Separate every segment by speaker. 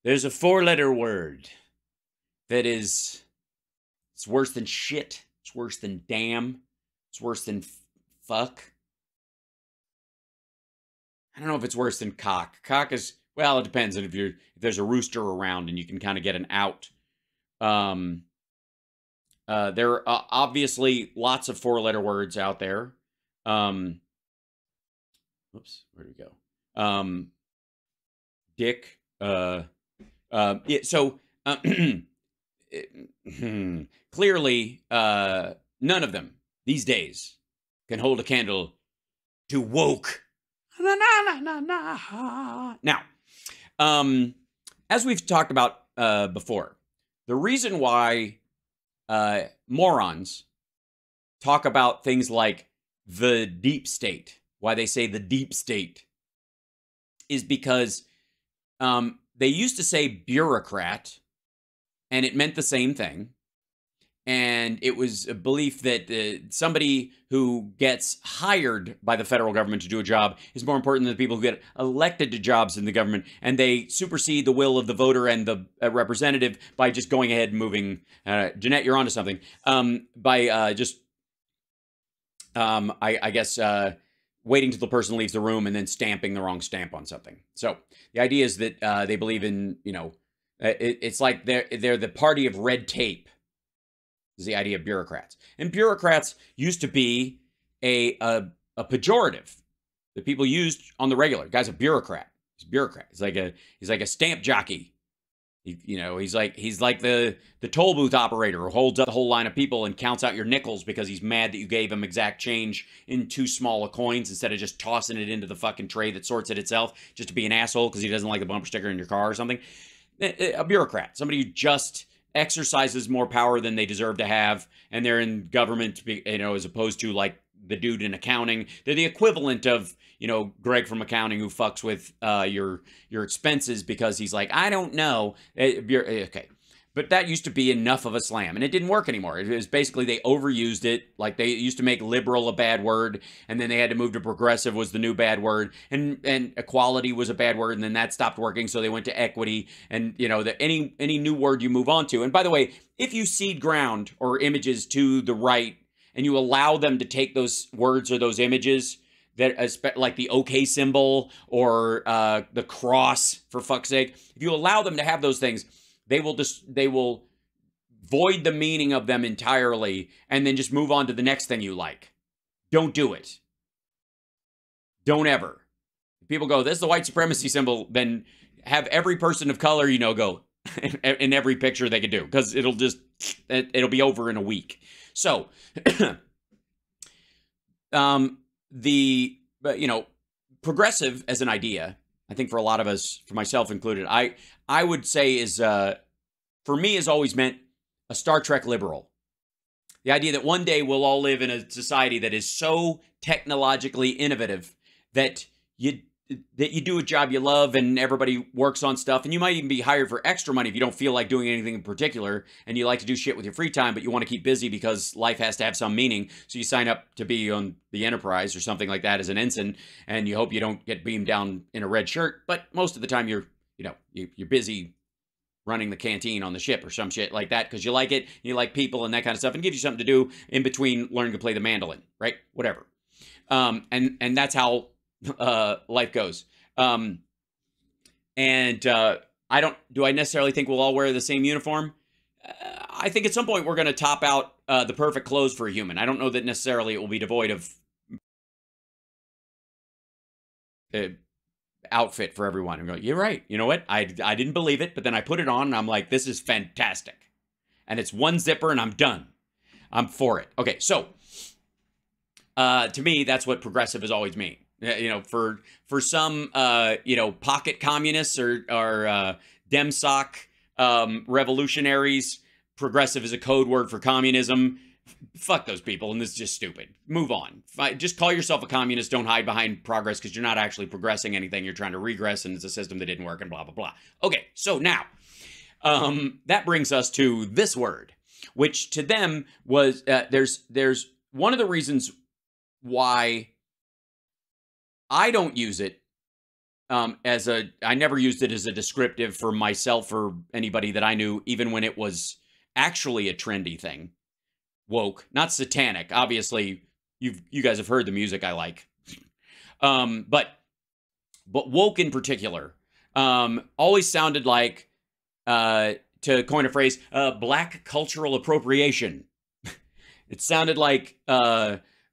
Speaker 1: There's a four-letter word that is, it's worse than shit. It's worse than damn. It's worse than fuck. I don't know if it's worse than cock. Cock is, well, it depends on if there's a rooster around and you can kind of get an out. There are obviously lots of four-letter words out there. Oops, where do we go? Dick. Yeah, so clearly, none of them these days can hold a candle to woke. Now, as we've talked about before, the reason why morons talk about things like the deep state, why they say the deep state, is because they used to say bureaucrat, and it meant the same thing. And it was a belief that somebody who gets hired by the federal government to do a job is more important than the people who get elected to jobs in the government. And they supersede the will of the voter and the representative by just going ahead and moving. Jeanette, you're onto something. I guess, waiting till the person leaves the room and then stamping the wrong stamp on something. So the idea is that they believe in, it's like they're the party of red tape. Is the idea of bureaucrats. And bureaucrats used to be a pejorative that people used on the regular. The guy's a bureaucrat. He's a bureaucrat. He's like a stamp jockey. He's like the toll booth operator who holds up the whole line of people and counts out your nickels because he's mad that you gave him exact change in too small of coins instead of just tossing it into the fucking tray that sorts it itself just to be an asshole because he doesn't like the bumper sticker in your car or something. A bureaucrat. Somebody who just exercises more power than they deserve to have, and they're in government, as opposed to like the dude in accounting. They're the equivalent of, Greg from accounting who fucks with your expenses because he's like, I don't know. Okay. But that used to be enough of a slam, and it didn't work anymore. It was basically they overused it. Like they used to make liberal a bad word, and then they had to move to progressive was the new bad word, and equality was a bad word, and then that stopped working, so they went to equity, and any new word you move on to. And by the way, if you seed ground or images to the right, and you allow them to take those words or those images, that like the OK symbol or the cross, for fuck's sake, if you allow them to have those things, they will void the meaning of them entirely and then just move on to the next thing you like. Don't do it. Don't ever. If people go, this is the white supremacy symbol, then have every person of color, go in every picture they could do, because it'll be over in a week. So, progressive as an idea, I think for a lot of us, for myself included, I would say is, for me, has always meant a Star Trek liberal. The idea that one day we'll all live in a society that is so technologically innovative that you do a job you love and everybody works on stuff, and you might even be hired for extra money if you don't feel like doing anything in particular and you like to do shit with your free time, but you want to keep busy because life has to have some meaning. So you sign up to be on the Enterprise or something like that as an ensign, and you hope you don't get beamed down in a red shirt. But most of the time you're busy running the canteen on the ship or some shit like that because you like it, you like people and that kind of stuff, and gives you something to do in between learning to play the mandolin, right? Whatever. And that's how life goes. Do I necessarily think we'll all wear the same uniform? I think at some point we're going to top out the perfect clothes for a human. I don't know that necessarily it will be devoid of outfit for everyone. I'm going, you're right. You know what? I didn't believe it, but then I put it on and I'm like, this is fantastic. And it's one zipper and I'm done. I'm for it. Okay, so to me, that's what progressive has always meant. For some, pocket communists or Demsoc revolutionaries, progressive is a code word for communism. Fuck those people, and this is just stupid. Move on. Just call yourself a communist. Don't hide behind progress, because you're not actually progressing anything. You're trying to regress, and it's a system that didn't work, and blah, blah, blah. Okay, so now, that brings us to this word, which to them was, there's one of the reasons why I don't use it I never used it as a descriptive for myself or anybody that I knew, even when it was actually a trendy thing. Woke, not satanic. Obviously, you guys have heard the music I like. But woke in particular, always sounded like, to coin a phrase, black cultural appropriation. It sounded like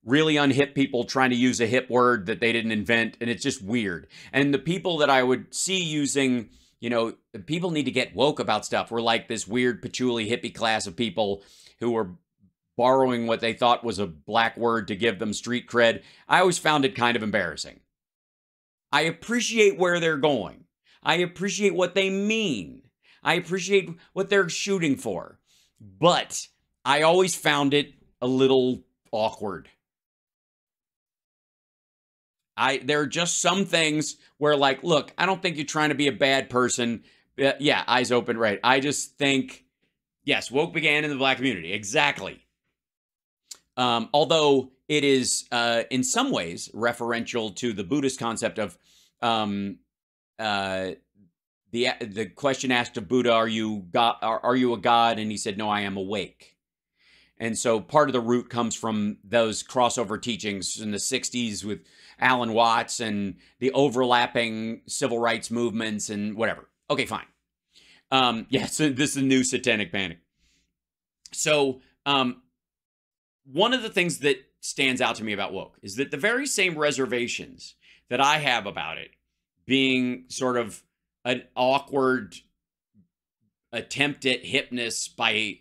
Speaker 1: really unhip people trying to use a hip word that they didn't invent, and it's just weird. And the people that I would see using, people need to get woke about stuff, were like this weird patchouli hippie class of people who were borrowing what they thought was a black word to give them street cred. I always found it kind of embarrassing. I appreciate where they're going. I appreciate what they mean. I appreciate what they're shooting for. But I always found it a little awkward. There are just some things where, like, look, I don't think you're trying to be a bad person. Yeah, eyes open, right. I just think, yes, woke began in the black community. Exactly. Although it is, in some ways, referential to the Buddhist concept of the question asked of Buddha, are you a god? And he said, no, I am awake. And so part of the root comes from those crossover teachings in the 60s with Alan Watts and the overlapping civil rights movements and whatever. Okay, fine. So this is a new satanic panic. So one of the things that stands out to me about woke is that the very same reservations that I have about it being sort of an awkward attempt at hipness by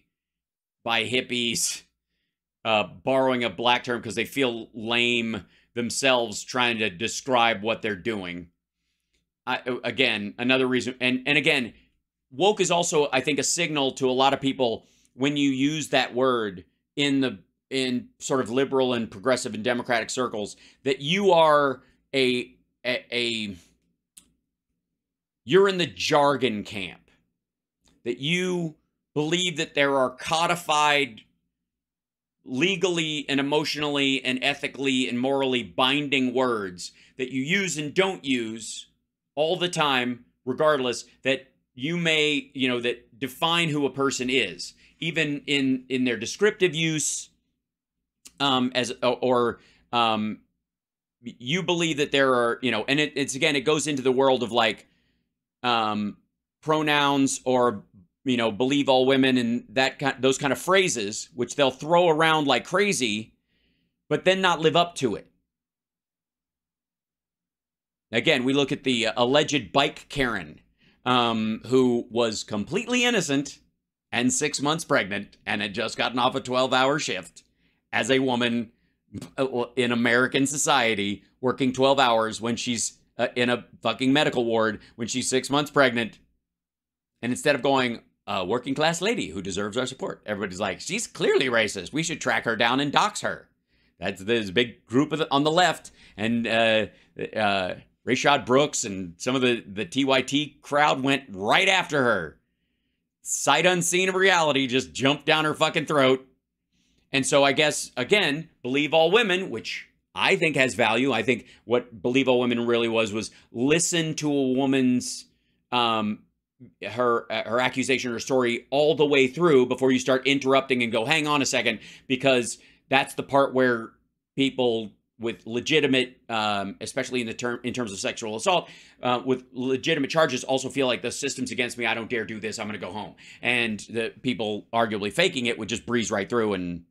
Speaker 1: hippies, borrowing a black term because they feel lame themselves trying to describe what they're doing. Again, another reason, and again, woke is also, I think, a signal to a lot of people when you use that word in sort of liberal and progressive and democratic circles, that you are you're in the jargon camp, that you believe that there are codified, legally and emotionally and ethically and morally binding words that you use and don't use all the time, regardless, that you may, that define who a person is, even in their descriptive use, you believe that there are, and it's again, it goes into the world of like pronouns or believe all women and those kind of phrases, which they'll throw around like crazy, but then not live up to it. Again, we look at the alleged bike Karen, who was completely innocent and 6 months pregnant and had just gotten off a 12-hour shift as a woman in American society, working 12 hours when she's in a fucking medical ward when she's 6 months pregnant. And instead of going, a working class lady who deserves our support, everybody's like, she's clearly racist. We should track her down and dox her. That's this big group on the left. And Rayshad Brooks and some of the TYT crowd went right after her. Sight unseen of reality just jumped down her fucking throat. And so I guess, again, believe all women, which I think has value. I think what believe all women really was listen to a woman's her accusation or story all the way through before you start interrupting and go, hang on a second, because that's the part where people with legitimate, especially in terms of sexual assault, with legitimate charges also feel like the system's against me. I don't dare do this. I'm going to go home. And the people arguably faking it would just breeze right through and,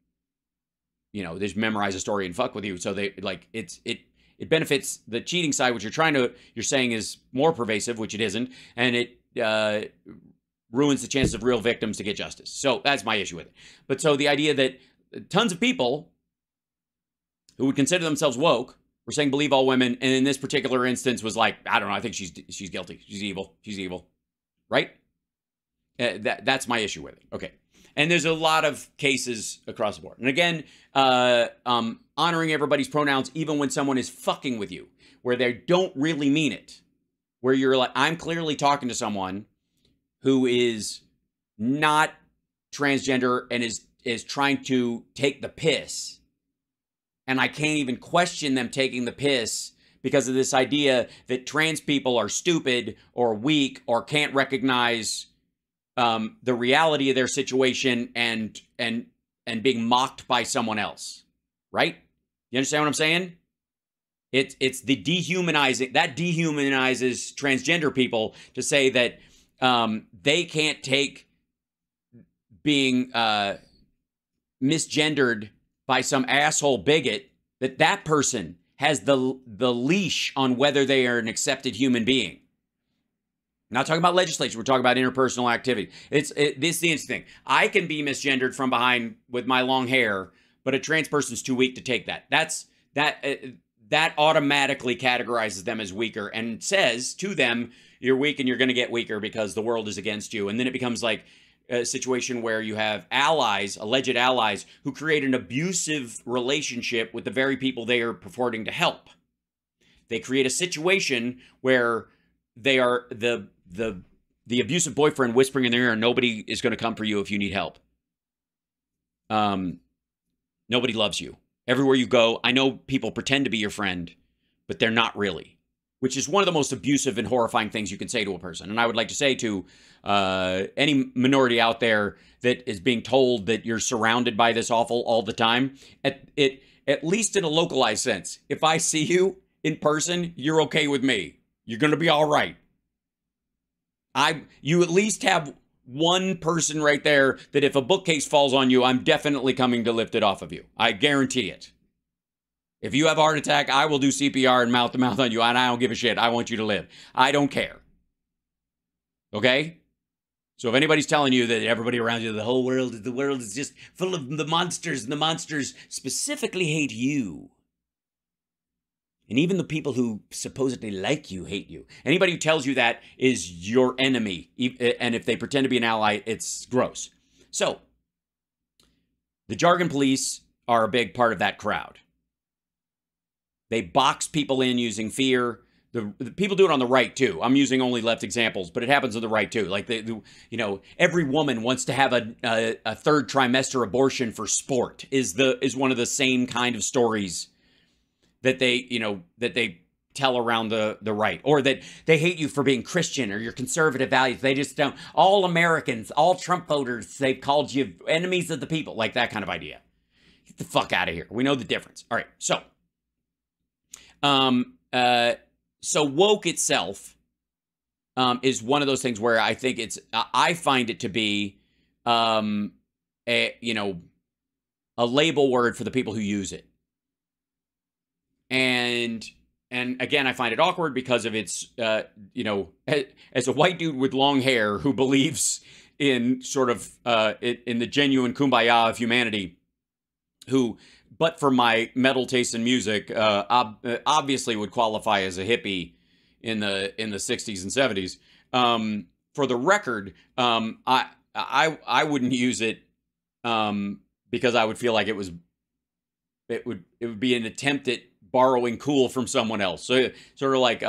Speaker 1: they just memorize a story and fuck with you. So they like it benefits the cheating side, which you're saying is more pervasive, which it isn't. And it ruins the chances of real victims to get justice. So that's my issue with it. But so the idea that tons of people who would consider themselves woke were saying believe all women, and in this particular instance was like, I don't know, I think she's guilty. She's evil. Right? That's my issue with it. Okay. And there's a lot of cases across the board. And again, honoring everybody's pronouns, even when someone is fucking with you, where they don't really mean it. Where you're like, I'm clearly talking to someone who is not transgender and is trying to take the piss. And I can't even question them taking the piss because of this idea that trans people are stupid or weak or can't recognize the reality of their situation and being mocked by someone else, right? You understand what I'm saying? It's the dehumanizing that dehumanizes transgender people to say that they can't take being misgendered by some asshole bigot, that person has the leash on whether they are an accepted human being. I'm not talking about legislation. We're talking about interpersonal activity. This is the interesting thing. I can be misgendered from behind with my long hair, but a trans person's too weak to take that. That automatically categorizes them as weaker and says to them, you're weak and you're going to get weaker because the world is against you. And then it becomes like a situation where you have allies, alleged allies, who create an abusive relationship with the very people they are purporting to help. They create a situation where they are the abusive boyfriend whispering in their ear, nobody is going to come for you if you need help. Nobody loves you. Everywhere you go, I know people pretend to be your friend, but they're not really, which is one of the most abusive and horrifying things you can say to a person. And I would like to say to any minority out there that is being told that you're surrounded by this awful all the time, at least in a localized sense, if I see you in person, you're okay with me. You're going to be all right. You at least have one person right there that if a bookcase falls on you, I'm definitely coming to lift it off of you. I guarantee it. If you have a heart attack, I will do CPR and mouth to mouth on you, and I don't give a shit. I want you to live. I don't care. Okay? So if anybody's telling you that everybody around you, the world is just full of the monsters, and the monsters specifically hate you. And even the people who supposedly like you hate you. Anybody who tells you that is your enemy. And if they pretend to be an ally, it's gross. So, the jargon police are a big part of that crowd. They box people in using fear. The people do it on the right, too. I'm using only left examples, but it happens on the right, too. Like, every woman wants to have a third trimester abortion for sport is one of the same kind of stories that they tell around the right, or that they hate you for being Christian or your conservative values. They just don't. All Americans, all Trump voters, they've called you enemies of the people, like that kind of idea. Get the fuck out of here. We know the difference. All right, so woke itself is one of those things where I think I find it to be a label word for the people who use it. And again, I find it awkward because of its, as a white dude with long hair who believes in sort of, in the genuine kumbaya of humanity, who, but for my metal taste in music, obviously would qualify as a hippie in the 60s and 70s. For the record, I wouldn't use it, because I would feel like it would be an attempt at borrowing cool from someone else. So sort of like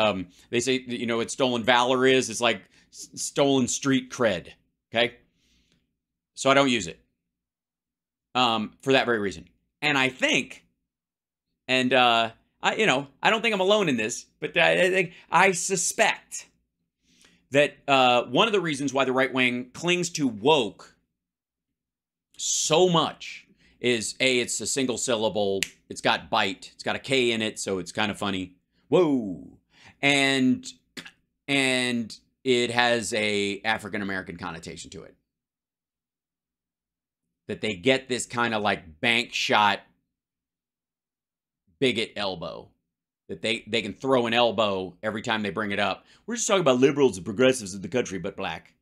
Speaker 1: they say, it's stolen valor it's like stolen street cred. Okay. So I don't use it for that very reason. And I think, and I don't think I'm alone in this, but I suspect that one of the reasons why the right wing clings to woke so much is it's a single syllable. It's got bite. It's got a K in it, so it's kind of funny. Whoa. And it has a African-American connotation to it. That they get this kind of like bank shot bigot elbow. That they can throw an elbow every time they bring it up. We're just talking about liberals and progressives in the country, but black.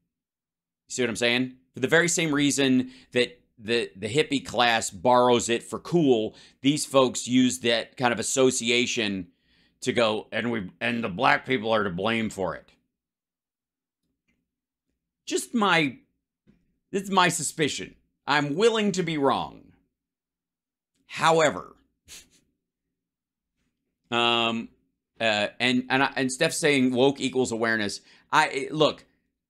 Speaker 1: You see what I'm saying? For the very same reason that the hippie class borrows it for cool, these folks use that kind of association to go, and the black people are to blame for it. This is my suspicion. I'm willing to be wrong. However, and Steph's saying woke equals awareness. Look,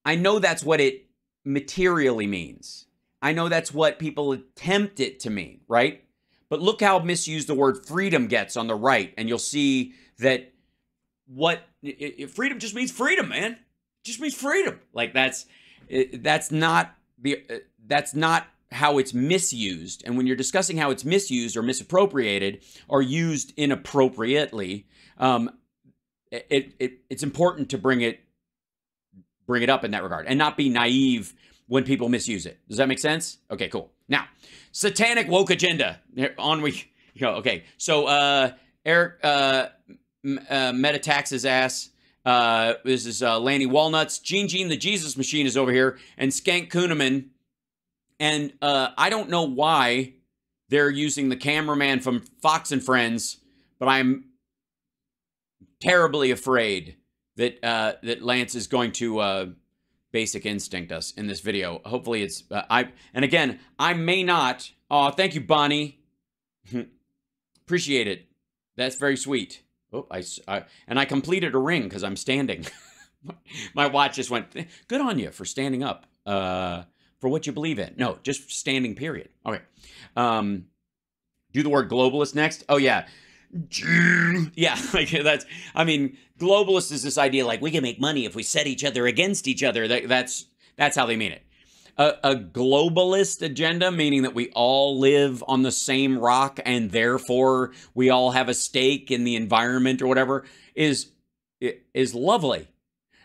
Speaker 1: I know that's what it materially means. I know that's what people attempt it to mean, right? But look how misused the word freedom gets on the right, and you'll see that freedom just means freedom, man. It just means freedom. Like that's not how it's misused. And when you're discussing how it's misused or misappropriated or used inappropriately, it's important to bring it up in that regard and not be naive when people misuse it. Does that make sense? Okay, cool. Now, satanic woke agenda. On we go. Okay, so Eric Metatax his ass. This is Lanny Walnuts. Gene the Jesus Machine is over here, and Skank Kuhneman. And I don't know why they're using the cameraman from Fox and Friends, but I'm terribly afraid that that Lance is going to Basic Instinct us in this video. Hopefully it's and again, I may not. Oh, thank you, Bonnie. Appreciate it. That's very sweet. Oh, and I completed a ring because I'm standing. My watch just went, good on you for standing up for what you believe in. No, just standing, period. Okay. Do the word globalist next. Oh, yeah. Yeah, like that's, I mean, globalist is this idea like we can make money if we set each other against each other. That's how they mean it. A globalist agenda, meaning that we all live on the same rock and therefore we all have a stake in the environment or whatever, is lovely.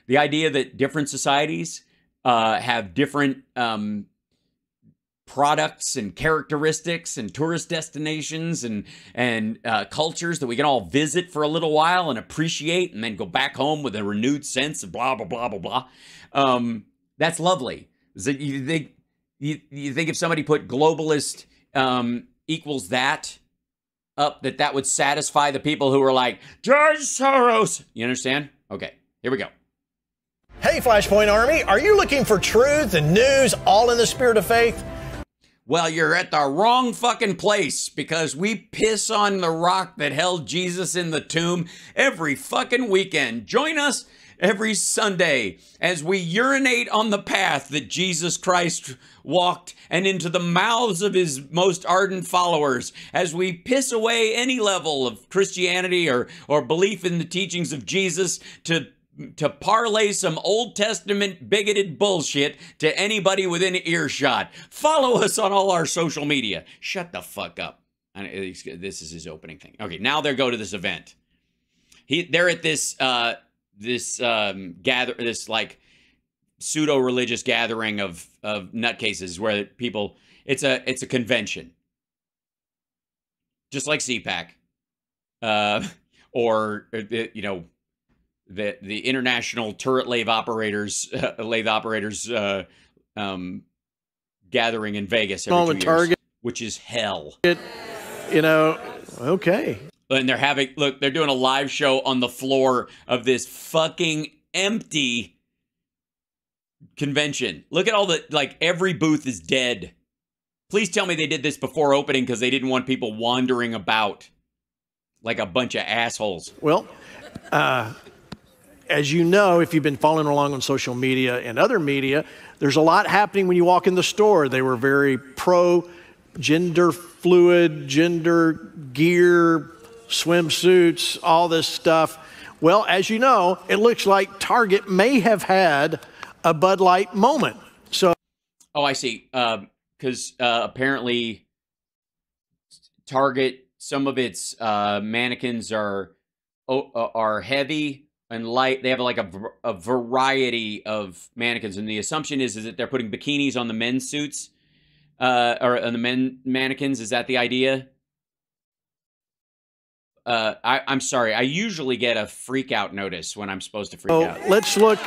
Speaker 1: The idea that different societies have different products and characteristics and tourist destinations and cultures that we can all visit for a little while and appreciate and then go back home with a renewed sense of blah, blah, blah, blah, blah. That's lovely. So you think if somebody put globalist equals that up, that would satisfy the people who are like, George Soros. You understand? Okay, here we go.
Speaker 2: Hey, Flashpoint Army, are you looking for truth and news all in the spirit of faith?
Speaker 1: Well, you're at the wrong fucking place because we piss on the rock that held Jesus in the tomb every fucking weekend. Join us every Sunday as we urinate on the path that Jesus Christ walked and into the mouths of his most ardent followers, as we piss away any level of Christianity or belief in the teachings of Jesus to parlay some Old Testament bigoted bullshit to anybody within earshot. Follow us on all our social media. Shut the fuck up. This is his opening thing. Okay, now they go to this event. They're at this like pseudo-religious gathering of nutcases where people, it's a convention. Just like CPAC. Or, you know, the International Turret Lathe Operators gathering in Vegas every 2 years,
Speaker 2: Target,
Speaker 1: which is hell.
Speaker 2: You know, okay.
Speaker 1: And they're doing a live show on the floor of this fucking empty convention. Look at all the, like, every booth is dead. Please tell me they did this before opening because they didn't want people wandering about like a bunch of assholes.
Speaker 2: Well, as you know, if you've been following along on social media and other media, there's a lot happening when you walk in the store. They were very pro-gender fluid, gender gear, swimsuits, all this stuff. Well, as you know, it looks like Target may have had a Bud Light moment. So,
Speaker 1: oh, I see. Because apparently Target, some of its mannequins are heavy and light. They have like a variety of mannequins, and the assumption is that they're putting bikinis on the men's suits, or on the men mannequins. Is that the idea? I'm sorry. I usually get a freak out notice when I'm supposed to freak out.
Speaker 2: Let's look.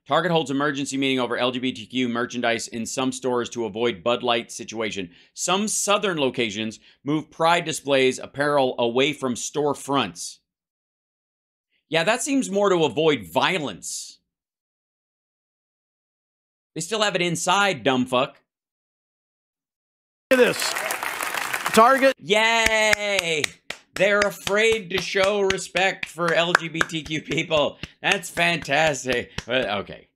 Speaker 1: Target holds emergency meeting over LGBTQ merchandise in some stores to avoid Bud Light situation. Some southern locations move pride displays apparel away from store fronts. Yeah, that seems more to avoid violence. They still have it inside, dumb fuck.
Speaker 2: Look at this. Target.
Speaker 1: Yay! They're afraid to show respect for LGBTQ people. That's fantastic. Okay.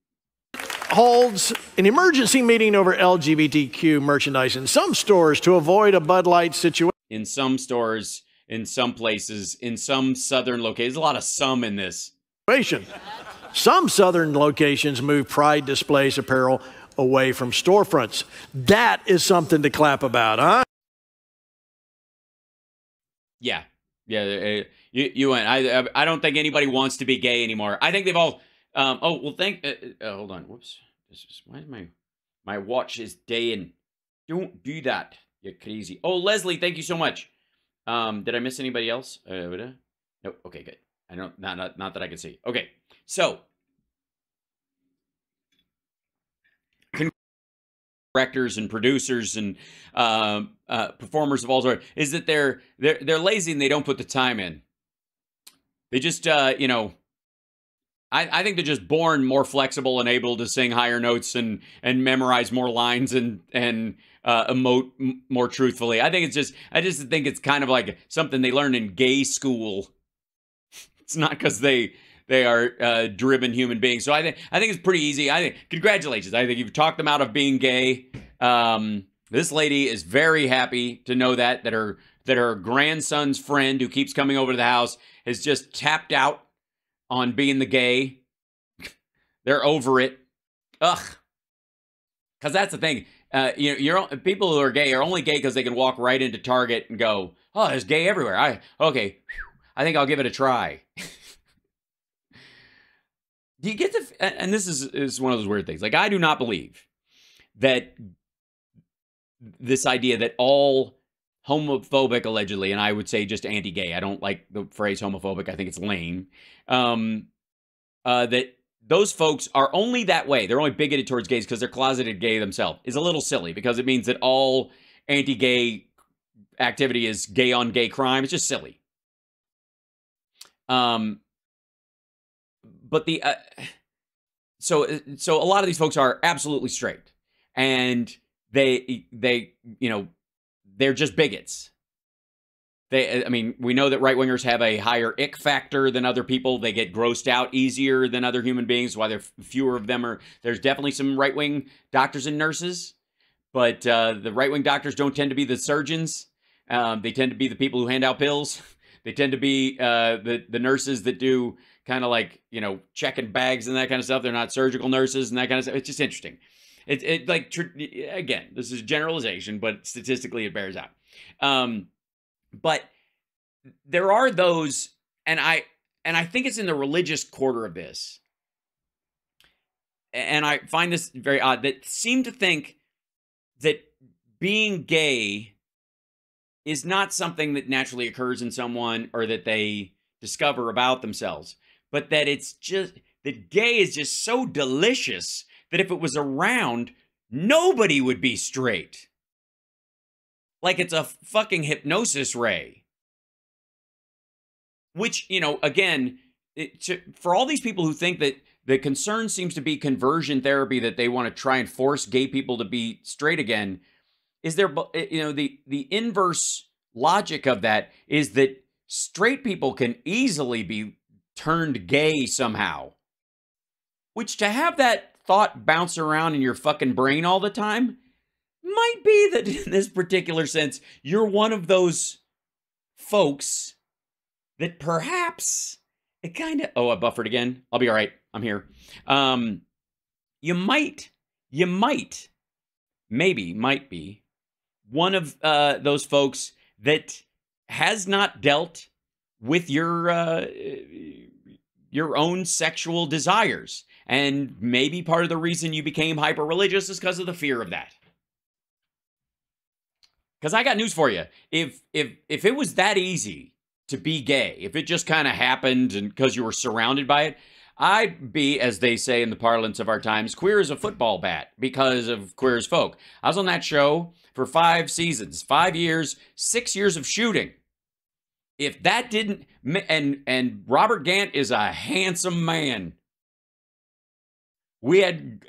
Speaker 2: Holds an emergency meeting over LGBTQ merchandise in some stores to avoid a Bud Light situation.
Speaker 1: In some stores, in some places, in some southern locations. There's a lot of some in this.
Speaker 2: Some southern locations move pride displays apparel away from storefronts. That is something to clap about, huh?
Speaker 1: Yeah. Yeah. You went. I don't think anybody wants to be gay anymore. I think they've all. Oh, well, hold on. Whoops. Why is my watch is daying? Don't do that. You're crazy. Oh, Leslie, thank you so much. Did I miss anybody else? No. Okay, good. I don't. Not that I can see. Okay. So. Directors and producers and performers of all sorts is that they're lazy and they don't put the time in. They just you know, I think they're just born more flexible and able to sing higher notes and memorize more lines and emote more truthfully. I think I just think it's kind of like something they learn in gay school. It's not because they are driven human beings. So I think it's pretty easy. I think congratulations. I think you've talked them out of being gay. This lady is very happy to know that her grandson's friend who keeps coming over to the house has just tapped out on being the gay. They're over it. Ugh. Because that's the thing. People who are gay are only gay because they can walk right into Target and go, "Oh, there's gay everywhere. I think I'll give it a try." Do you get and this is one of those weird things. Like, I do not believe that this idea that all homophobic, allegedly, and I would say just anti-gay. I don't like the phrase homophobic. I think it's lame. That those folks are only that way. They're only bigoted towards gays because they're closeted gay themselves is a little silly because it means that all anti-gay activity is gay on gay crime. It's just silly. But so a lot of these folks are absolutely straight, and they they're just bigots. I mean, we know that right-wingers have a higher ick factor than other people. They get grossed out easier than other human beings. Why fewer of them are. There's definitely some right-wing doctors and nurses, but the right-wing doctors don't tend to be the surgeons. They tend to be the people who hand out pills. They tend to be the nurses that do kind of like, checking bags and that kind of stuff. They're not surgical nurses and that kind of stuff. It's just interesting. Again, this is generalization, but statistically it bears out. But there are those, and I think it's in the religious quarter of this, and I find this very odd, that seem to think that being gay is not something that naturally occurs in someone or that they discover about themselves, but that it's just that gay is just so delicious that if it was around, nobody would be straight. Like it's a fucking hypnosis ray. Which, again, for all these people who think that the concern seems to be conversion therapy, that they want to try and force gay people to be straight again, is there, the inverse logic of that is that straight people can easily be turned gay somehow. Which, to have that thought bounce around in your fucking brain all the time might be that in this particular sense, you're one of those folks that perhaps it kind of, I buffered again. I'll be all right. I'm here. You might be one of those folks that has not dealt with your own sexual desires. And maybe part of the reason you became hyper-religious is because of the fear of that. Because I got news for you. If it was that easy to be gay, if it just kind of happened and because you were surrounded by it, I'd be, as they say in the parlance of our times, queer as a football bat because of Queer as Folk. I was on that show for 5 seasons, 5 years, 6 years of shooting. If that didn't, and Robert Gant is a handsome man. We had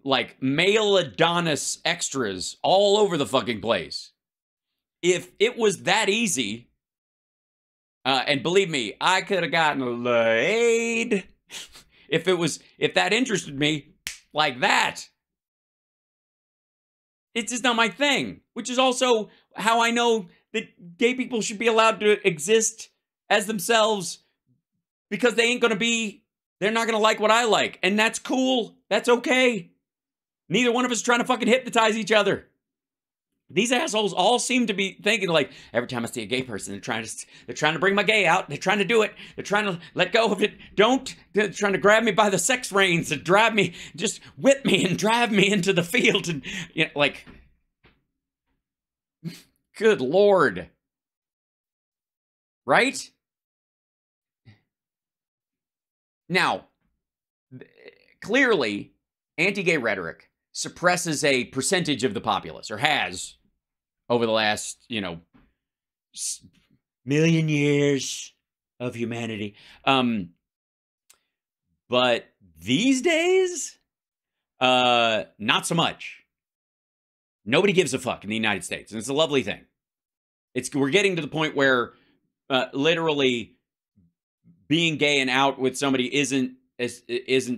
Speaker 1: like male Adonis extras all over the fucking place. If it was that easy, and believe me, I could have gotten laid if that interested me like that. It's just not my thing, which is also how I know that gay people should be allowed to exist as themselves because they're not going to like what I like. And that's cool. That's okay. Neither one of us is trying to fucking hypnotize each other. These assholes all seem to be thinking like, every time I see a gay person, they're trying to bring my gay out. They're trying to do it. They're trying to let go of it. They're trying to grab me by the sex reins and drive me, just whip me and drive me into the field. And, you know, like, good Lord. Right? Now, clearly, anti-gay rhetoric suppresses a percentage of the populace, or has over the last, million years of humanity. But these days, not so much. Nobody gives a fuck in the United States, and it's a lovely thing. We're getting to the point where literally being gay and out with somebody isn't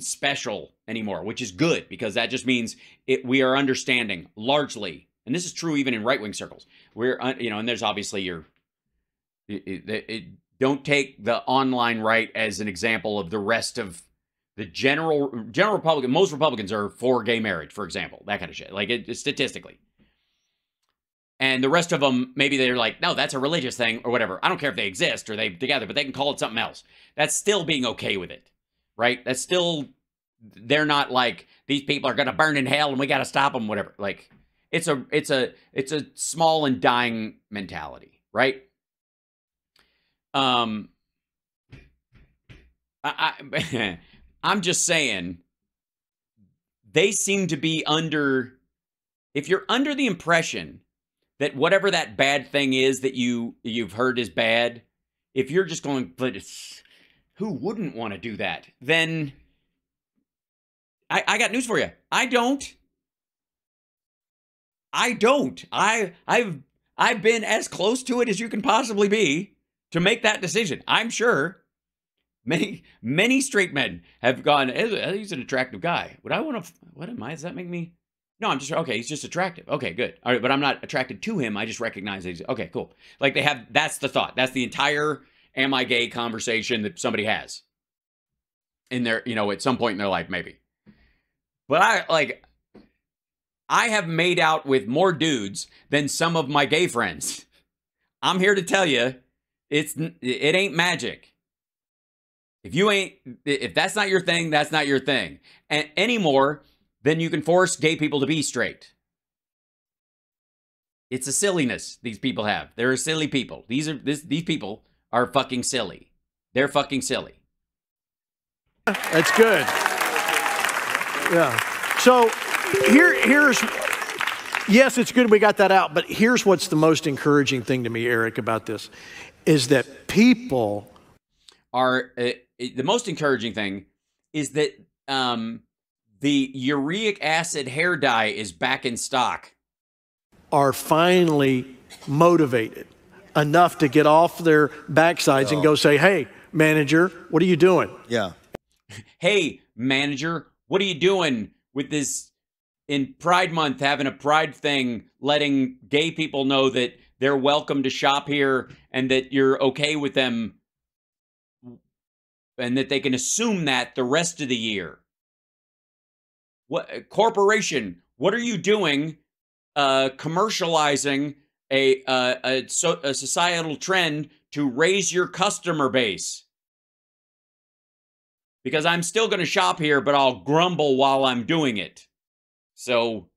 Speaker 1: special anymore, which is good, because that just means we are understanding largely, and this is true even in right-wing circles. And there's obviously don't take the online right as an example of the rest of the general Republican. Most Republicans are for gay marriage, for example, that kind of shit, like statistically. And the rest of them, maybe they're like, no, that's a religious thing or whatever. I don't care if they exist or they together, but they can call it something else. That's still being okay with it, right? That's still, they're not like, these people are going to burn in hell and we got to stop them, whatever. Like, it's a small and dying mentality, right? I'm just saying, they seem to be if you're under the impression that whatever that bad thing is that you've heard is bad, if you're just going, but who wouldn't want to do that? Then I got news for you. I don't. I've been as close to it as you can possibly be to make that decision. I'm sure many straight men have gone, he's an attractive guy. Would I want to, what am I? Does that make me? No, I'm just, okay, he's just attractive. Okay, good. All right, but I'm not attracted to him. I just recognize that he's, okay, cool. Like that's the thought. That's the entire am I gay conversation that somebody has in their, at some point in their life, maybe. But I have made out with more dudes than some of my gay friends. I'm here to tell you, it ain't magic. If that's not your thing, that's not your thing. And anymore, then you can force gay people to be straight. It's a silliness these people have. They're silly people. These people are fucking silly. They're fucking silly.
Speaker 2: That's good. Yeah. So here's yes, it's good we got that out, but here's what's the most encouraging thing to me, Eric, about this, is that people
Speaker 1: are the most encouraging thing is that the uric acid hair dye is back in stock.
Speaker 2: Are finally motivated enough to get off their backsides and go say, hey, manager, what are you doing?
Speaker 3: Yeah.
Speaker 1: Hey, manager, what are you doing with this in Pride Month, having a Pride thing, letting gay people know that they're welcome to shop here and that you're okay with them and that they can assume that the rest of the year? What corporation? What are you doing? Commercializing a societal trend to raise your customer base? Because I'm still going to shop here, but I'll grumble while I'm doing it. So,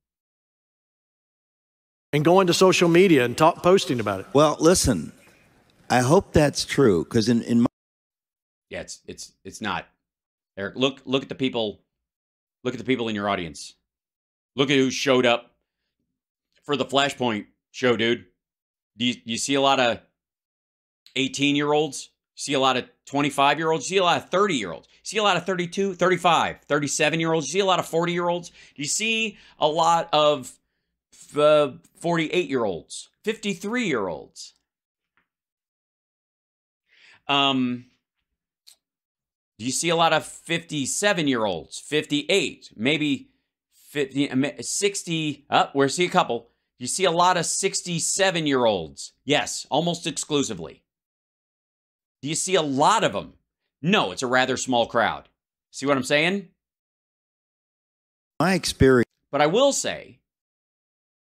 Speaker 2: and going to social media and posting about it.
Speaker 3: Well, listen, I hope that's true, because in my
Speaker 1: yeah, it's not. Eric, look at the people. Look at the people in your audience. Look at who showed up for the Flashpoint show, dude. Do you see a lot of 18-year-olds? You see a lot of 25-year-olds? You see a lot of 30-year-olds? You see a lot of 32, 35, 37-year-olds? You see a lot of 40-year-olds? You see a lot of 48-year-olds, 53-year-olds? Do you see a lot of 57-year-olds, 58, maybe 50, 60? We see a couple. You see a lot of 67-year-olds. Yes, almost exclusively. Do you see a lot of them? No, it's a rather small crowd. See what I'm saying?
Speaker 3: My experience.
Speaker 1: But I will say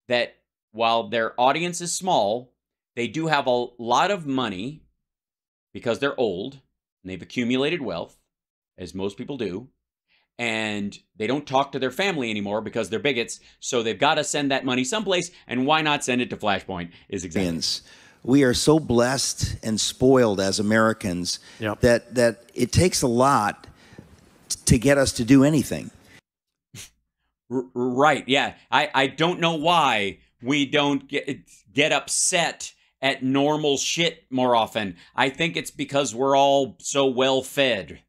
Speaker 1: that while their audience is small, they do have a lot of money because they're old and they've accumulated wealth, as most people do. And they don't talk to their family anymore because they're bigots. So they've got to send that money someplace. And why not send it to Flashpoint is exactly.
Speaker 3: We are so blessed and spoiled as Americans that it takes a lot to get us to do anything.
Speaker 1: Right. Yeah. I don't know why we don't get upset at normal shit more often. I think it's because we're all so well fed.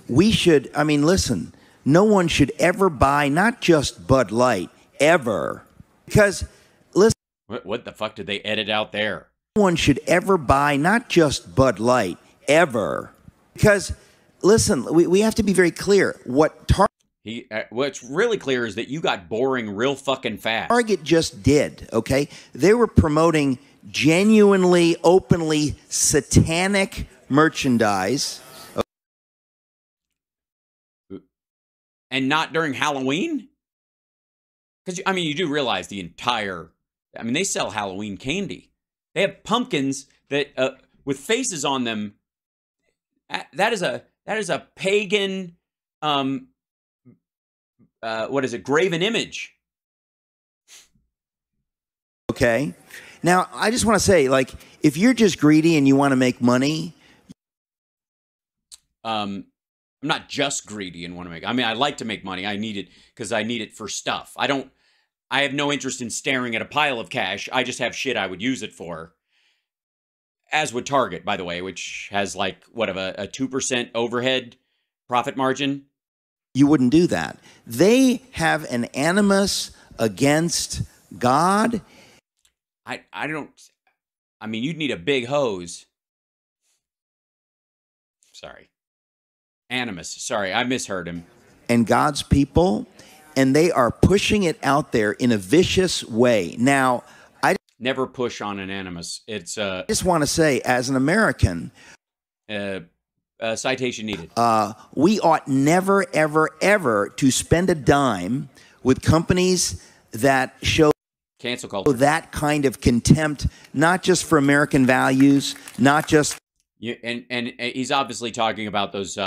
Speaker 3: We should, I mean, listen, no one should ever buy not just Bud Light, ever. Because, listen.
Speaker 1: What the fuck did they edit out there?
Speaker 3: No one should ever buy not just Bud Light, ever. Because, listen, we have to be very clear.
Speaker 1: What's really clear is that you got boring real fucking fast.
Speaker 3: Target just did, okay? They were promoting genuinely, openly satanic merchandise.
Speaker 1: And not during Halloween? Because, I mean, you do realize the entire... I mean, they sell Halloween candy. They have pumpkins that with faces on them. That is a pagan... what is it? Graven image.
Speaker 3: Okay. Now, I just want to say, like, if you're just greedy and you want to make money.
Speaker 1: I'm not just greedy and want to make. I mean, I like to make money. I need it because I need it for stuff. I have no interest in staring at a pile of cash. I just have shit I would use it for. As would Target, by the way, which has like, what, a 2% overhead profit margin.
Speaker 3: You wouldn't do that. They have an animus against God.
Speaker 1: I don't, I mean, you'd need a big hose. Sorry. Animus. Sorry, I misheard him.
Speaker 3: And God's people, and they are pushing it out there in a vicious way. Now, I
Speaker 1: never push on an animus. It's
Speaker 3: I just want to say, as an American,
Speaker 1: citation needed.
Speaker 3: We ought never, ever, ever to spend a dime with companies that show
Speaker 1: cancel culture,
Speaker 3: that kind of contempt, not just for American values, not just.
Speaker 1: Yeah, and he's obviously talking about those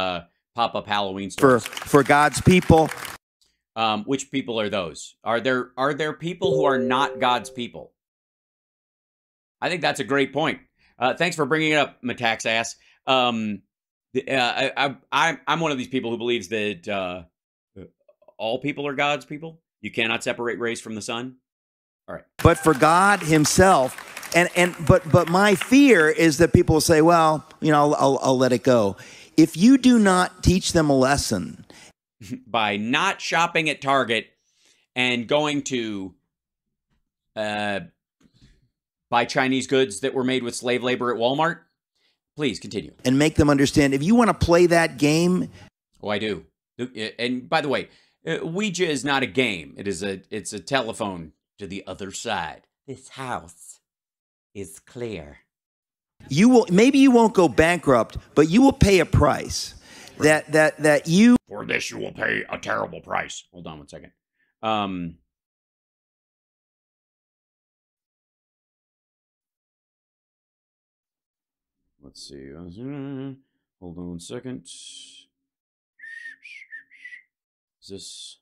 Speaker 1: pop-up Halloween stores
Speaker 3: for God's people.
Speaker 1: Which people are those? Are there people who are not God's people? I think that's a great point. Thanks for bringing it up, Matax ass. I'm one of these people who believes that all people are God's people. You cannot separate race from the sun. All right.
Speaker 3: But for God himself, but my fear is that people will say, well, you know, I'll let it go. If you do not teach them a lesson
Speaker 1: by not shopping at Target and going to buy Chinese goods that were made with slave labor at Walmart, please continue.
Speaker 3: And make them understand, if you want to play that game.
Speaker 1: Oh, I do. And by the way, Ouija is not a game. It's a telephone to the other side. This house is clear.
Speaker 3: You will, maybe you won't go bankrupt, but you will pay a price. Right. That you.
Speaker 1: For this, you will pay a terrible price. Hold on one second. Let's see. Hold on one second. Is this?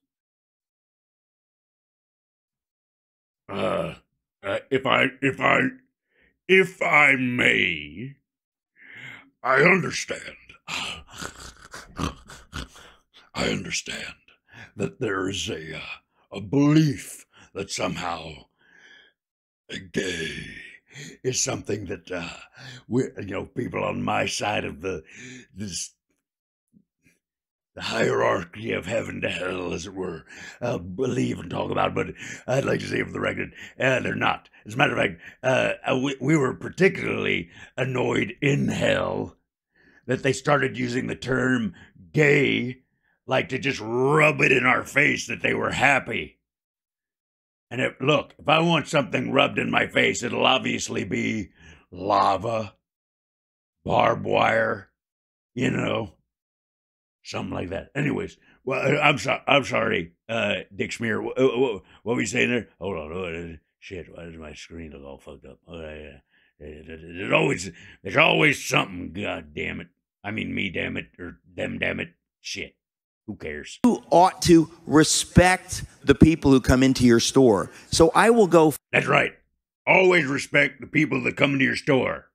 Speaker 4: If I may, I understand. I understand that there is a belief that somehow gay is something that people on my side of the hierarchy of heaven to hell, as it were, believe and talk about, but I'd like to say for the record, they're not. As a matter of fact, we were particularly annoyed in hell that they started using the term gay, like to just rub it in our face that they were happy. And look, if I want something rubbed in my face, it'll obviously be lava, barbed wire, you know, something like that. Anyways, well, I'm sorry, Dick Schmear. What were you saying there? Hold on. Shit, why does my screen look all fucked up? There's always something, god damn it. I mean, me, damn it, or them, damn it. Shit. Who cares?
Speaker 3: You ought to respect the people who come into your store. So I will go.
Speaker 4: That's right. Always respect the people that come into your store.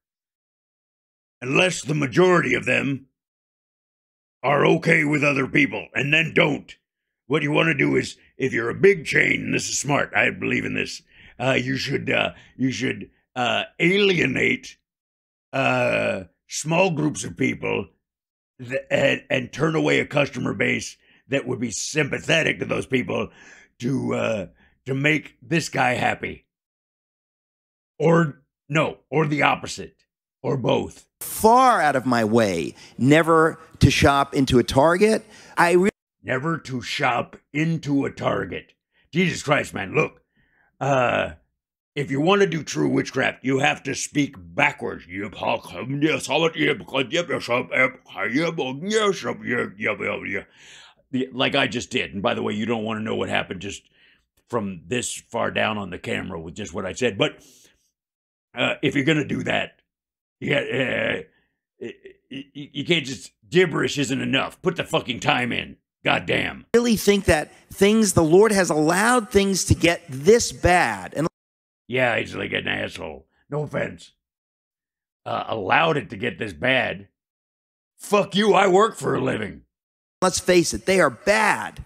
Speaker 4: Unless the majority of them are okay with other people, and then don't. What you want to do is, if you're a big chain, and this is smart, I believe in this, you should alienate small groups of people and turn away a customer base that would be sympathetic to those people to make this guy happy. Or no, or the opposite, or both.
Speaker 3: Far out of my way never to shop into a Target.
Speaker 4: Never to shop into a Target. Jesus Christ, man, look. If you want to do true witchcraft, you have to speak backwards.
Speaker 1: Like I just did. And by the way, you don't want to know what happened just from this far down on the camera with just what I said. But if you're going to do that, you can't just, gibberish isn't enough. Put the fucking time in. Goddamn.
Speaker 3: I really think that the Lord has allowed things to get this bad. And
Speaker 4: yeah, he's like an asshole. No offense. Allowed it to get this bad. Fuck you, I work for a living.
Speaker 3: Let's face it, they are bad.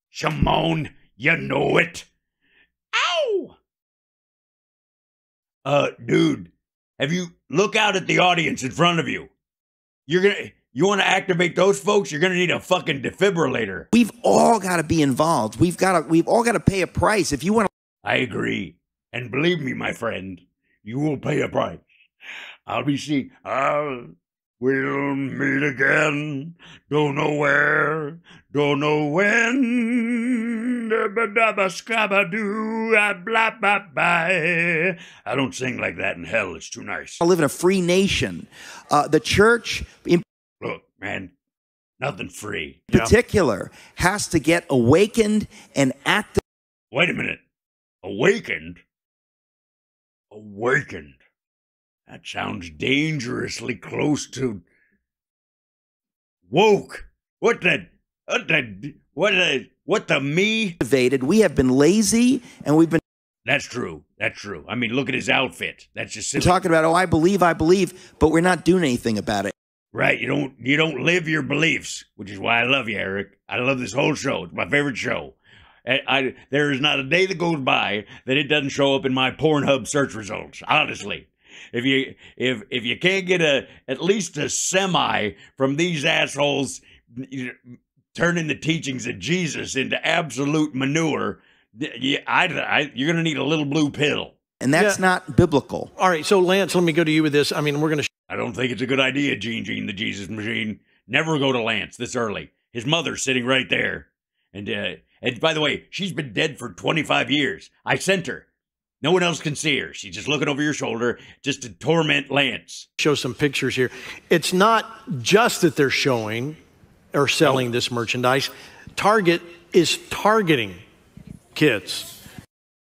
Speaker 4: Shimon, you know it. Ow! Dude, have you look out at the audience in front of you? You want to activate those folks? You're gonna need a fucking defibrillator.
Speaker 3: We've all got to be involved. We've all got to pay a price if you want to.
Speaker 4: I agree, and believe me, my friend, you will pay a price. I'll be seeing. We'll meet again. Don't know where. Don't know when. I don't sing like that in hell. It's too nice.
Speaker 3: I live in a free nation. The church, in
Speaker 4: Look, man, nothing free.
Speaker 3: particular, has to get awakened and active.
Speaker 4: Wait a minute. Awakened? Awakened. That sounds dangerously close to woke. What the me?
Speaker 3: We have been lazy, and we've been
Speaker 4: That's true. That's true. I mean, look at his outfit. That's just silly.
Speaker 3: talking about, I believe, but we're not doing anything about it.
Speaker 4: Right, you don't live your beliefs, which is why I love you, Eric. I love this whole show. It's my favorite show. There is not a day that goes by that it doesn't show up in my Pornhub search results. Honestly, if you can't get at least a semi from these assholes turning the teachings of Jesus into absolute manure, you're gonna need a little blue pill.
Speaker 3: And that's not biblical.
Speaker 2: All right, so Lance, let me go to you with this. I mean, we're going to.
Speaker 4: I don't think it's a good idea, Gene, the Jesus machine. Never go to Lance this early. His mother's sitting right there. And by the way, she's been dead for 25 years. I sent her. No one else can see her. She's just looking over your shoulder just to torment Lance.
Speaker 2: Show some pictures here. It's not just that they're showing or selling this merchandise. Target is targeting kids.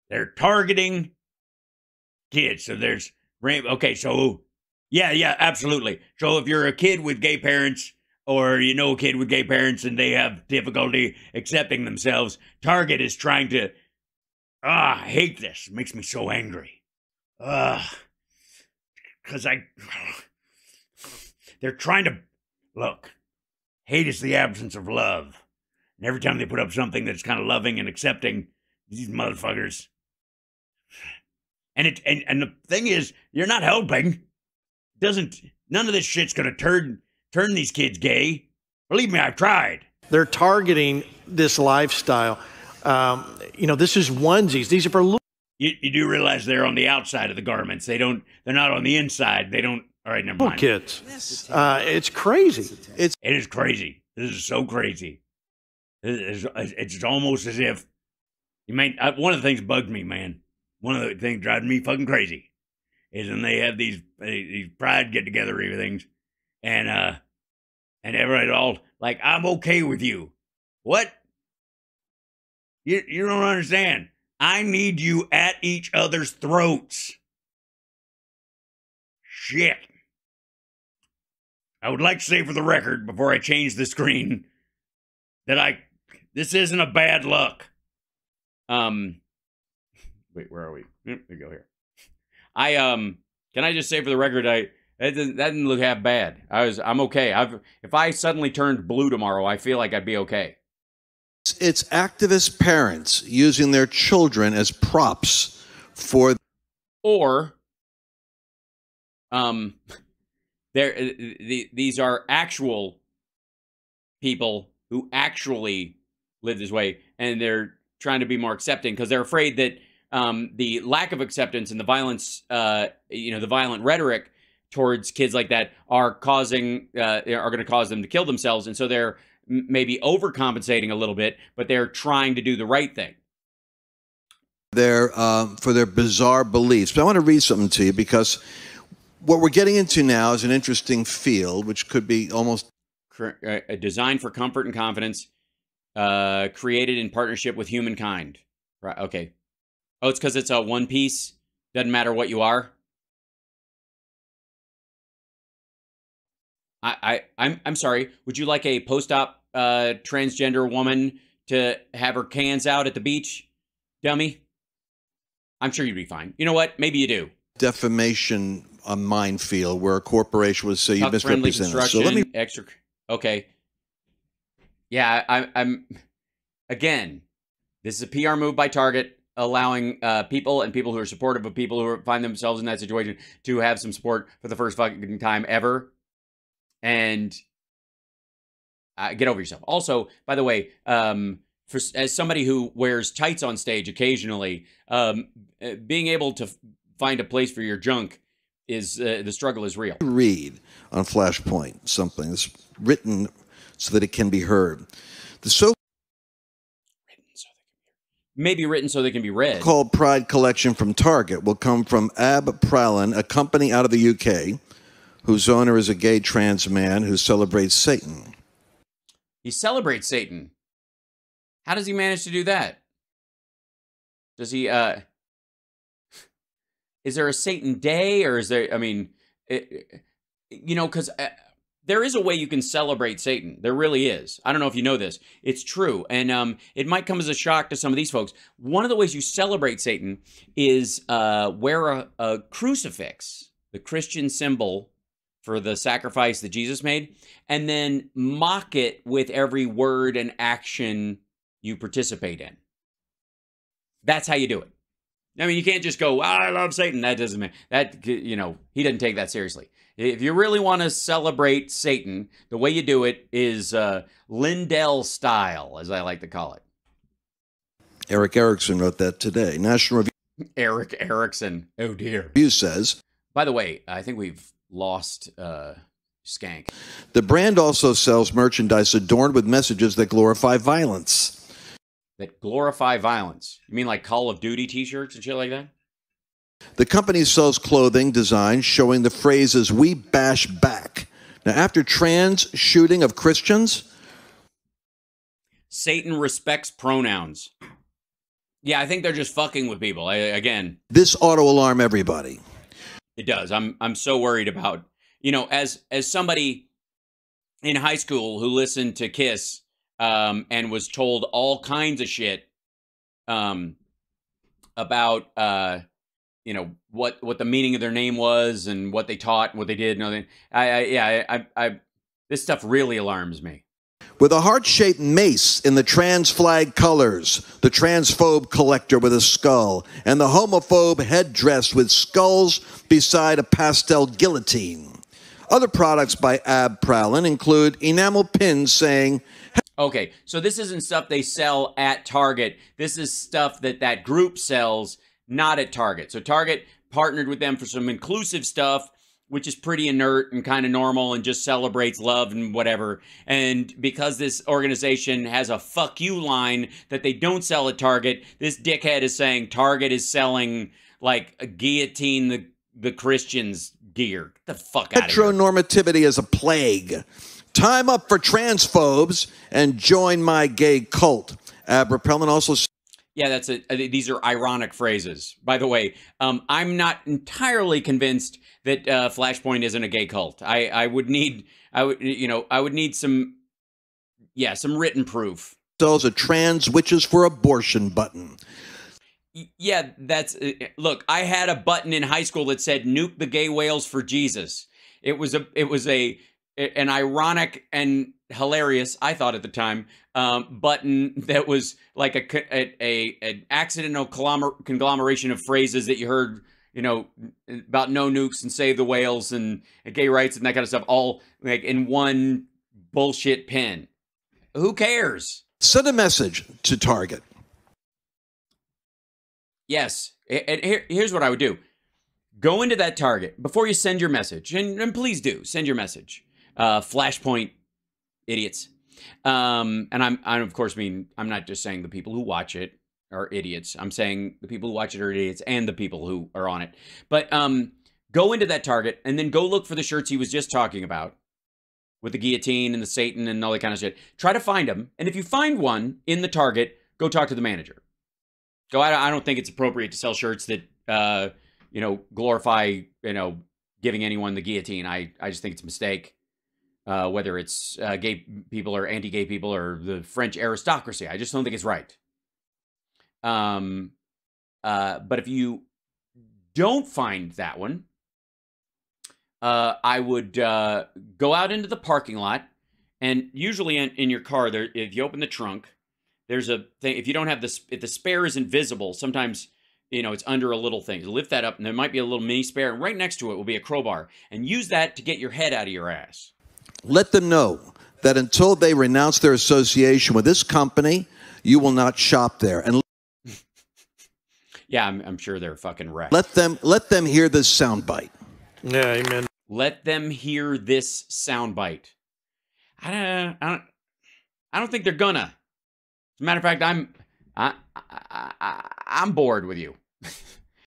Speaker 4: They're targeting kids. So there's, okay, so yeah, absolutely. So if you're a kid with gay parents, or you know a kid with gay parents and they have difficulty accepting themselves, Target is trying to, I hate this. It makes me so angry. Because they're trying to, look, hate is the absence of love. And every time they put up something that's kind of loving and accepting, these motherfuckers. And the thing is, you're not helping. None of this shit's gonna turn these kids gay. Believe me, I've tried.
Speaker 2: They're targeting this lifestyle. This is onesies. These are for
Speaker 4: You do realize they're on the outside of the garments. They're not on the inside. They don't. All right, never mind.
Speaker 2: Kids. It's crazy.
Speaker 4: It is crazy. This is so crazy. It's almost as if, one of the things bugged me, man. One of the things driving me fucking crazy is when they have these pride get together things, and everybody all like, I'm okay with you. What? You don't understand. I need you at each other's throats. Shit. I would like to say for the record, before I change the screen, that this isn't a bad luck.
Speaker 1: Wait, where are we? There we go here. Can I just say for the record, that didn't look half bad. I'm okay. If I suddenly turned blue tomorrow, I feel like I'd be okay.
Speaker 5: It's activist parents using their children as props for,
Speaker 1: or these are actual people who actually live this way, and they're trying to be more accepting because they're afraid that the lack of acceptance and the violence, the violent rhetoric towards kids like that are going to cause them to kill themselves, and so they're maybe overcompensating a little bit, but they're trying to do the right thing.
Speaker 5: For their bizarre beliefs. But I want to read something to you because what we're getting into now is an interesting field, which could be almost
Speaker 1: a design for comfort and confidence, created in partnership with humankind. Right? Okay. Oh, it's because it's a one piece. Doesn't matter what you are. I'm sorry. Would you like a post-op transgender woman to have her cans out at the beach, dummy? I'm sure you'd be fine. You know what? Maybe you do.
Speaker 5: defamation a minefield where a corporation would say you misrepresent us. So let me
Speaker 1: okay. Yeah, I'm again, this is a PR move by Target, allowing people who are supportive of people who find themselves in that situation to have some support for the first fucking time ever. And get over yourself. Also, by the way, as somebody who wears tights on stage occasionally, being able to find a place for your junk is the struggle is real.
Speaker 5: Read on Flashpoint something that's written so that it can be heard. The
Speaker 1: maybe written so they can be read.
Speaker 5: Called Pride collection from Target will come from Ab Pralin, a company out of the UK, whose owner is a gay trans man who celebrates Satan.
Speaker 1: He celebrates Satan. How does he manage to do that? Does he, is there a Satan day, or is there, I mean, you know, because there is a way you can celebrate Satan. There really is. I don't know if you know this. It's true. And it might come as a shock to some of these folks. One of the ways you celebrate Satan is wear a crucifix, the Christian symbol for the sacrifice that Jesus made, and then mock it with every word and action you participate in. That's how you do it. I mean, you can't just go, I love Satan. That doesn't mean that, you know, he doesn't take that seriously. If you really want to celebrate Satan, the way you do it is Lindell style, as I like to call it.
Speaker 5: Eric Erickson wrote that today. National Review.
Speaker 1: Eric Erickson. Oh, dear.
Speaker 5: Review says.
Speaker 1: By the way, I think we've lost Skank.
Speaker 5: The brand also sells merchandise adorned with messages that glorify violence.
Speaker 1: That glorify violence? You mean like Call of Duty t-shirts and shit like that?
Speaker 5: The company sells clothing designs showing the phrases, "We bash back." Now, after trans shooting of Christians,
Speaker 1: Satan respects pronouns. Yeah, I think they're just fucking with people. Again,
Speaker 5: this ought to alarm everybody.
Speaker 1: It does. I'm so worried about, you know, as somebody in high school who listened to Kiss and was told all kinds of shit about you know, what the meaning of their name was and what they taught and what they did and everything. This stuff really alarms me.
Speaker 5: With a heart-shaped mace in the trans flag colors, the transphobe collector with a skull, and the homophobe headdress with skulls beside a pastel guillotine. Other products by Ab Pralin include enamel pins saying...
Speaker 1: Okay, so this isn't stuff they sell at Target. This is stuff that group sells, not at Target. So Target partnered with them for some inclusive stuff, which is pretty inert and kind of normal and just celebrates love and whatever. And because this organization has a fuck you line that they don't sell at Target, this dickhead is saying Target is selling like a guillotine the Christians gear. Get the fuck out of here.
Speaker 5: Heteronormativity is a plague. Time up for transphobes and join my gay cult. Repellent also.
Speaker 1: Yeah, these are ironic phrases. By the way, I'm not entirely convinced that Flashpoint isn't a gay cult. I would need some written proof.
Speaker 5: Sells a trans witches for abortion button.
Speaker 1: Yeah, look, I had a button in high school that said "Nuke the gay whales for Jesus." It was an ironic and hilarious, I thought at the time, button that was like an accidental conglomeration of phrases that you heard, about no nukes and save the whales and gay rights and that kind of stuff, all like in one bullshit pin. Who cares?
Speaker 5: Send a message to Target.
Speaker 1: Yes, and here's what I would do. Go into that Target before you send your message, and please do send your message. Flashpoint idiots. And I'm of course I'm not just saying the people who watch it are idiots. I'm saying the people who watch it are idiots and the people who are on it. But go into that Target and then go look for the shirts he was just talking about with the guillotine and the Satan and all that kind of shit. Try to find them. And if you find one in the Target, go talk to the manager. I don't think it's appropriate to sell shirts that, glorify, giving anyone the guillotine. I just think it's a mistake. Whether it's gay people or anti-gay people or the French aristocracy. I just don't think it's right. But if you don't find that one, I would go out into the parking lot, and usually in your car, if you open the trunk, there's a thing. If you don't have this, if the spare isn't visible, sometimes it's under a little thing. You lift that up, and there might be a little mini spare, and right next to it will be a crowbar, and use that to get your head out of your ass.
Speaker 5: Let them know that until they renounce their association with this company, you will not shop there. And
Speaker 1: yeah, I'm sure they're fucking wrecked.
Speaker 5: Let them hear this soundbite.
Speaker 2: Yeah, amen.
Speaker 1: Let them hear this soundbite. I don't think they're gonna. As a matter of fact, I'm bored with you.